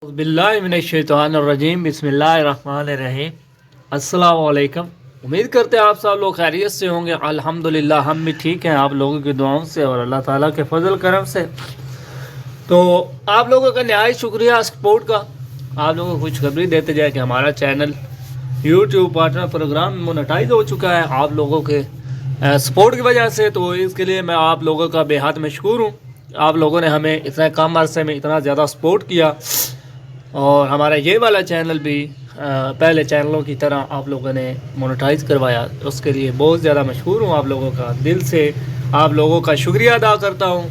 बिस्मिल्लाहिर्रहमानिर्रहीम बिस्मिल्लाहिर्रहमानिर्रहीम। अस्सलाम वालेकुम। उम्मीद करते हैं आप सब लोग खैरियत से होंगे। अल्हम्दुलिल्लाह हम भी ठीक हैं आप लोगों की दुआओं से और अल्लाह ताला के फजल करम से। तो आप लोगों का नहायत शुक्रिया सपोर्ट का। आप लोगों को खुशखबरी देते जाए कि हमारा channel YouTube partner program monetize हो चुका है आप लोगों के सपोर्ट की वजह से। तो इसके लिए मैं आप लोगों का बेहद मशकूर हूँ। आप लोगों ने हमें इतने कम अरसे में इतना ज़्यादा सपोर्ट किया और हमारा ये वाला चैनल भी पहले चैनलों की तरह आप लोगों ने मोनेटाइज करवाया। उसके लिए बहुत ज़्यादा मशहूर हूँ। आप लोगों का दिल से आप लोगों का शुक्रिया अदा करता हूँ।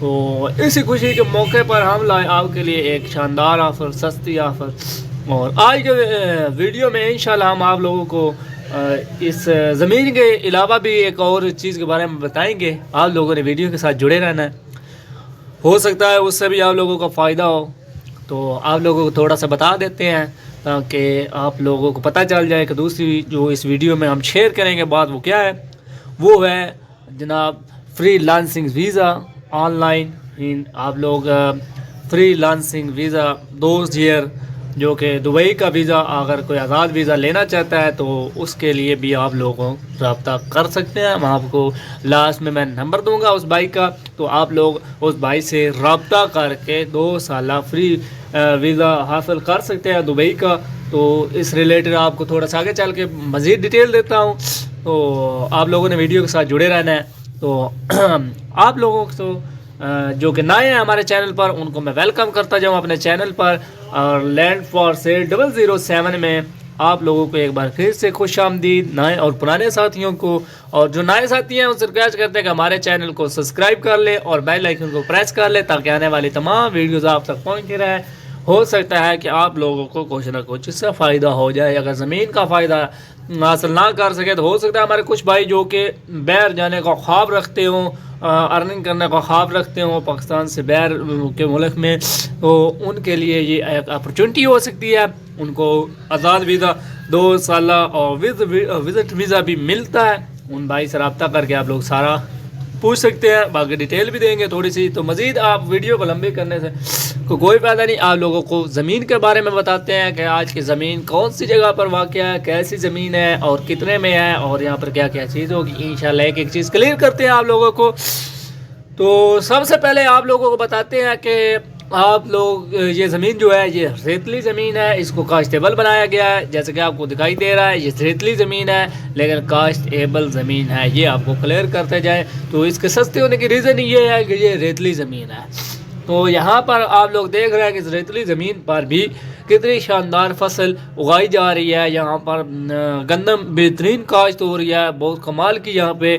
तो इसी खुशी के मौके पर हम लाए आपके लिए एक शानदार ऑफ़र, सस्ती ऑफ़र। और आज के वीडियो में इंशाल्लाह हम आप लोगों को इस ज़मीन के अलावा भी एक और चीज़ के बारे में बताएंगे। आप लोगों ने वीडियो के साथ जुड़े रहना है, हो सकता है उससे भी आप लोगों का फ़ायदा हो। तो आप लोगों को थोड़ा सा बता देते हैं ताकि आप लोगों को पता चल जाए कि दूसरी जो इस वीडियो में हम शेयर करेंगे बात वो क्या है। वो है जनाब फ्री लांसिंग वीज़ा ऑनलाइन। आप लोग फ्री लांसिंग वीज़ा 2 ईयर जो कि दुबई का वीज़ा, अगर कोई आज़ाद वीज़ा लेना चाहता है तो उसके लिए भी आप लोगों रब्ता कर सकते हैं। मैं आपको लास्ट में मैं नंबर दूंगा उस भाई का, तो आप लोग उस भाई से रब्ता करके 2 साल फ्री वीज़ा हासिल कर सकते हैं दुबई का। तो इस रिलेटेड आपको थोड़ा सा आगे चल के मज़ीद डिटेल देता हूँ। तो आप लोगों ने वीडियो के साथ जुड़े रहना है। तो आप लोगों को जो कि नए हैं हमारे चैनल पर उनको मैं वेलकम करता जाऊँ अपने चैनल पर। और लैंड फॉर सेल 007 में आप लोगों को एक बार फिर से खुश आमदीद, नए और पुराने साथियों को। और जो नए साथी हैं उनसे रिक्वेस्ट करते हैं कि हमारे चैनल को सब्सक्राइब कर ले और बेल आइकन को प्रेस कर ले ताकि आने वाली तमाम वीडियोज़ आप तक पहुँचती रहे। हो सकता है कि आप लोगों को कुछ ना कुछ इससे फ़ायदा हो जाए। अगर ज़मीन का फ़ायदा हासिल ना कर सके तो हो सकता है हमारे कुछ भाई जो कि बाहर जाने का ख्वाब रखते हों, अर्निंग करने का ख्वाब रखते हों पाकिस्तान से बाहर के मुल्क में, तो उनके लिए ये एक अपॉर्चुनिटी हो सकती है। उनको आज़ाद वीज़ा 2 साल और विज़िट वीज़ा भी मिलता है। उन भाई से रब्ता करके आप लोग सारा पूछ सकते हैं, बाकी डिटेल भी देंगे थोड़ी सी। तो मज़ीद आप वीडियो को लंबी करने से कोई फ़ायदा नहीं। आप लोगों को ज़मीन के बारे में बताते हैं कि आज की ज़मीन कौन सी जगह पर वाक़या है, कैसी ज़मीन है और कितने में है और यहाँ पर क्या क्या चीज़ होगी। इंशाल्लाह एक एक चीज़ क्लियर करते हैं आप लोगों को। तो सबसे पहले आप लोगों को बताते हैं कि आप लोग ये ज़मीन जो है ये रेतली ज़मीन है, इसको काश्तेबल बनाया गया है। जैसे कि आपको दिखाई दे रहा है ये रेतली ज़मीन है लेकिन काश्तेबल ज़मीन है, ये आपको क्लियर करते जाए। तो इसके सस्ते होने की रीज़न ये है कि ये रेतली ज़मीन है। तो यहाँ पर आप लोग देख रहे हैं कि इस रेतली ज़मीन पर भी कितनी शानदार फसल उगाई जा रही है। यहाँ पर गंदम बेहतरीन काश्त हो रही है, बहुत कमाल की यहाँ पे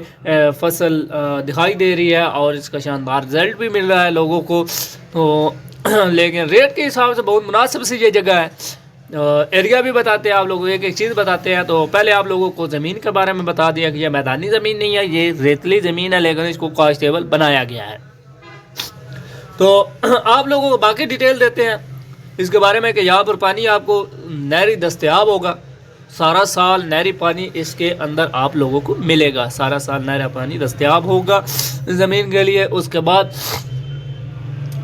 फसल दिखाई दे रही है और इसका शानदार रिज़ल्ट भी मिल रहा है लोगों को। तो लेकिन रेट के हिसाब से बहुत मुनासिब सी ये जगह है। एरिया भी बताते हैं आप लोगों को, एक एक चीज़ बताते हैं। तो पहले आप लोगों को ज़मीन के बारे में बता दिया कि यह मैदानी ज़मीन नहीं है, ये रेतली ज़मीन है लेकिन इसको काश्तेबल बनाया गया है। तो आप लोगों को बाकी डिटेल देते हैं इसके बारे में कि यहाँ पर पानी आपको नहरी दस्तयाब होगा, सारा साल नहरी पानी इसके अंदर आप लोगों को मिलेगा, सारा साल नहरा पानी दस्तयाब होगा ज़मीन के लिए। उसके बाद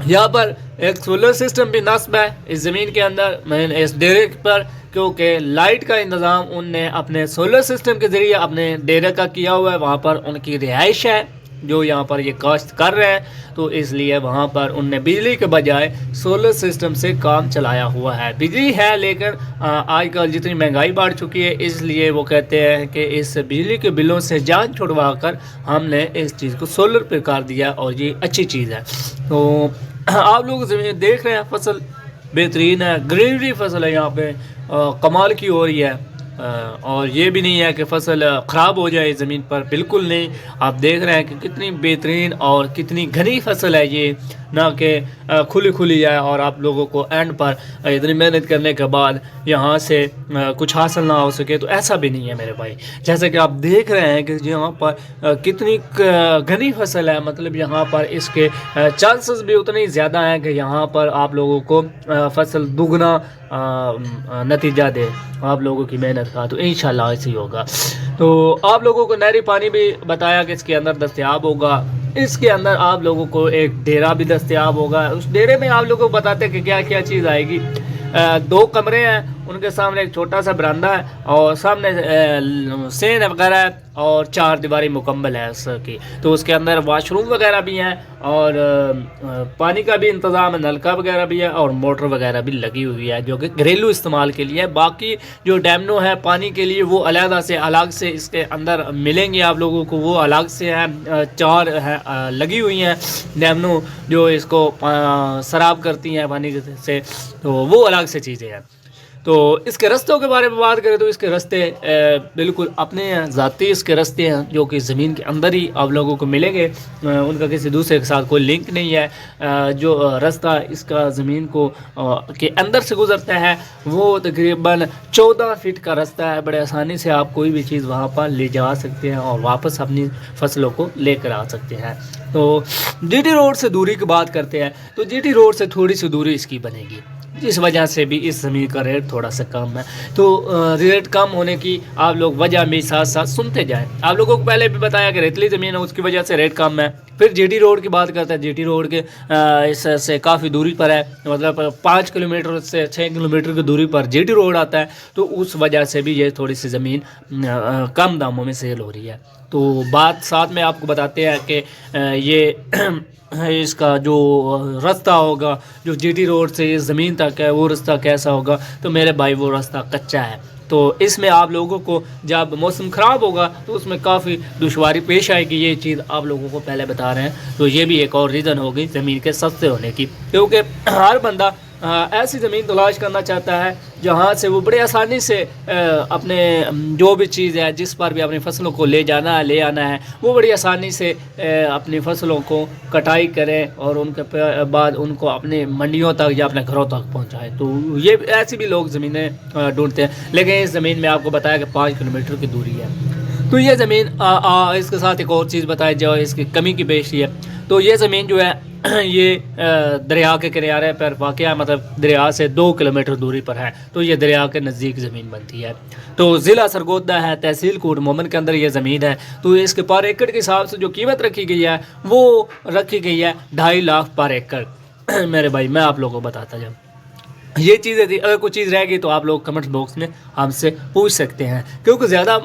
यहाँ पर एक सोलर सिस्टम भी नस्ब है इस ज़मीन के अंदर, मैंने इस डेरे पर, क्योंकि लाइट का इंतज़ाम उनने अपने सोलर सिस्टम के ज़रिए अपने डेरे का किया हुआ है। वहाँ पर उनकी रिहाइश है जो यहाँ पर ये काश्त कर रहे हैं, तो इसलिए वहाँ पर उनने बिजली के बजाय सोलर सिस्टम से काम चलाया हुआ है। बिजली है लेकिन आजकल जितनी महंगाई बढ़ चुकी है इसलिए वो कहते हैं कि इस बिजली के बिलों से जान छुड़वा कर हमने इस चीज़ को सोलर पे कर दिया और ये अच्छी चीज़ है। तो आप लोग देख रहे हैं फसल बेहतरीन है, ग्रीनरी फसल है यहाँ पे कमाल की हो रही है। और ये भी नहीं है कि फसल ख़राब हो जाए ज़मीन पर, बिल्कुल नहीं। आप देख रहे हैं कि कितनी बेहतरीन और कितनी घनी फसल है ये, ना कि खुली खुली जाए और आप लोगों को एंड पर इतनी मेहनत करने के बाद यहाँ से कुछ हासिल ना हो सके। तो ऐसा भी नहीं है मेरे भाई। जैसे कि आप देख रहे हैं कि यहाँ पर कितनी घनी फसल है, मतलब यहाँ पर इसके चांसेस भी उतने ही ज़्यादा हैं कि यहाँ पर आप लोगों को फसल दुगना नतीजा दे आप लोगों की मेहनत का। तो इंशाल्लाह ऐसे ही होगा। तो आप लोगों को नहरी पानी भी बताया कि इसके अंदर दस्तयाब होगा اس کے اندر آپ لوگوں کو ایک ڈیرا بھی دستیاب ہوگا. اس ڈیرے میں آپ لوگوں کو بتاتے ہیں کہ کیا کیا چیز آئے گی. 2 کمرے ہیں, ان کے سامنے ایک چھوٹا سا برندہ ہے اور سامنے سین وغیرہ ہے اور 4 دیواری مکمل ہے اس کی. تو اس کے اندر واش روم وغیرہ بھی ہیں اور پانی کا بھی انتظام ہے, نلکا وغیرہ بھی ہے اور موٹر وغیرہ بھی لگی ہوئی ہے جو کہ گھریلو استعمال کے لیے ہے. باقی جو ڈیمنو ہے پانی کے لیے وہ علیحدہ سے الگ سے اس کے اندر ملیں گے آپ لوگوں کو, وہ الگ سے ہیں. 4 ہیں لگی ہوئی ہیں ڈیمنو جو اس کو سراب کرتی ہیں پانی سے, تو وہ الگ سے چیزیں ہیں. تو اس کے رستوں کے بارے میں بات کریں تو اس کے رستے بالکل اپنے ذاتی اس کے رستے ہیں جو کہ زمین کے اندر ہی آپ لوگوں کو ملیں گے. ان کا کسی دوسرے کے ساتھ کوئی لنک نہیں ہے. جو رستہ اس کا زمین کو کے اندر سے گزرتا ہے وہ تقریباً 14 فٹ کا رستہ ہے. بڑے آسانی سے آپ کوئی بھی چیز وہاں پر لے جا سکتے ہیں اور واپس اپنی فصلوں کو لے کر آ سکتے ہیں. تو جی ٹی روڈ سے دوری کی بات کرتے ہیں تو جی ٹی روڈ سے تھوڑی سی دوری اس کی بنے گی, جس وجہ سے بھی اس زمین کا ریٹ تھوڑا سا کم ہے. تو ریٹ کم ہونے کی آپ لوگ وجہ بھی ساتھ ساتھ سنتے جائیں. آپ لوگوں کو پہلے بھی بتایا کہ ریتلی زمین ہے اس کی وجہ سے ریٹ کم ہے. پھر جی ٹی روڈ کی بات کرتے ہیں. جی ٹی روڈ کے اس سے کافی دوری پر ہے, مطلب 5 کلومیٹر سے 6 کلومیٹر کی دوری پر جی ٹی روڈ آتا ہے. تو اس وجہ سے بھی یہ تھوڑی سی زمین کم داموں میں سیل ہو رہی ہے. تو بات ساتھ میں آپ کو بتاتے ہیں کہ یہ اس کا جو رستہ ہوگا جو جی ٹی روڈ سے اس زمین تک ہے وہ رستہ کیسا ہوگا. تو میرے بھائی وہ رستہ کچا ہے. تو اس میں آپ لوگوں کو جب موسم خراب ہوگا تو اس میں کافی دشواری پیش آئے گی. یہ چیز آپ لوگوں کو پہلے بتا رہے ہیں. تو یہ بھی ایک اور ریزن ہوگی زمین کے سستے ہونے کی, کیونکہ ہر بندہ ایسی زمین تلاش کرنا چاہتا ہے جہاں سے وہ بڑے آسانی سے اپنے جو بھی چیز ہے جس پر بھی اپنی فصلوں کو لے جانا ہے لے آنا ہے وہ بڑی آسانی سے اپنی فصلوں کو کٹائی کریں اور ان کے بعد ان کو اپنے منڈیوں تک یا اپنے گھروں تک پہنچائیں. تو یہ ایسی بھی لوگ زمینیں ڈھونڈتے ہیں. لیکن اس زمین میں آپ کو بتایا کہ 5 کلومیٹر کی دوری ہے. تو یہ زمین اس کے ساتھ ایک اور چیز بتائی جو اس کی کمی کی بیشی ہے. تو یہ زمین جو ہے یہ دریا کے کنارے پر واقع ہے, مطلب دریا سے 2 کلومیٹر دوری پر ہے. تو یہ دریا کے نزدیک زمین بنتی ہے. تو ضلع سرگودا ہے, تحصیل کوٹ مومن کے اندر یہ زمین ہے. تو اس کے پر ایکڑ کے حساب سے جو قیمت رکھی گئی ہے وہ رکھی گئی ہے 2.5 لاکھ پر ایکڑ. میرے بھائی میں آپ لوگوں کو بتاتا جاؤں یہ چیزیں تھی. اگر کوئی چیز رہ گئی تو آپ لوگ کمنٹ باکس میں ہم سے پوچھ سکتے ہیں, کیونکہ زیادہ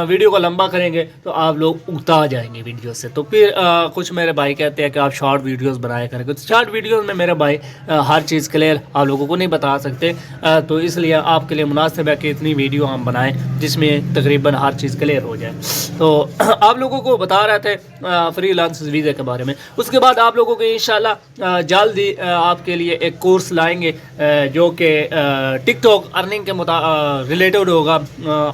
ویڈیو کو لمبا کریں گے تو آپ لوگ اگتا جائیں گے ویڈیو سے. تو پھر کچھ میرے بھائی کہتے ہیں کہ آپ شارٹ ویڈیوز بنایا کریں گے. تو شارٹ ویڈیوز میں میرے بھائی ہر چیز کلیئر آپ لوگوں کو نہیں بتا سکتے. تو اس لیے آپ کے لیے مناسب ہے کہ اتنی ویڈیو ہم بنائیں جس میں تقریباً ہر چیز کلیئر ہو جائے. تو آپ لوگوں کو بتا رہے تھے فری لانس ویزے کے بارے میں. اس کے بعد آپ لوگوں کو انشاءاللہ جلد ہی آپ کے لیے ایک کورس لائیں گے جو کہ ٹک ٹاک ارننگ کے ریلیٹڈ ہوگا,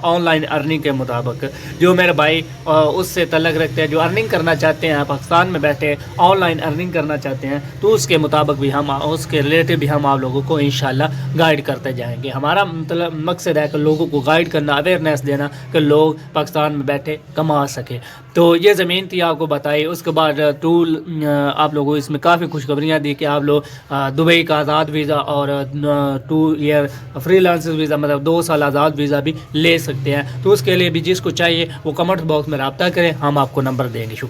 آن لائن ارننگ کے مطابق. جو میرے بھائی اس سے تعلق رکھتے ہیں, جو ارننگ کرنا چاہتے ہیں پاکستان میں بیٹھے آن لائن ارننگ کرنا چاہتے ہیں, تو اس کے مطابق بھی ہم اس کے ریلیٹڈ بھی ہم آپ لوگوں کو انشاءاللہ گائیڈ کرتے جائیں گے. ہمارا مقصد ہے کہ لوگوں کو گائیڈ کرنا, اویئرنیس دینا کہ لوگ پاکستان میں بیٹھے کما سکیں. تو یہ زمین تھی آپ کو بتائی. اس کے بعد ٹول آپ لوگوں اس میں کافی خوشخبریاں دی کہ آپ لوگ دبئی کا آزاد ویزا اور 2 ایئر فری لانس ویزا مطلب 2 سال آزاد ویزا بھی لے سکتے ہیں. تو اس کے لیے بھی جس کو چاہیے وہ کمنٹ باکس میں رابطہ کریں, ہم آپ کو نمبر دیں گے. شکریہ.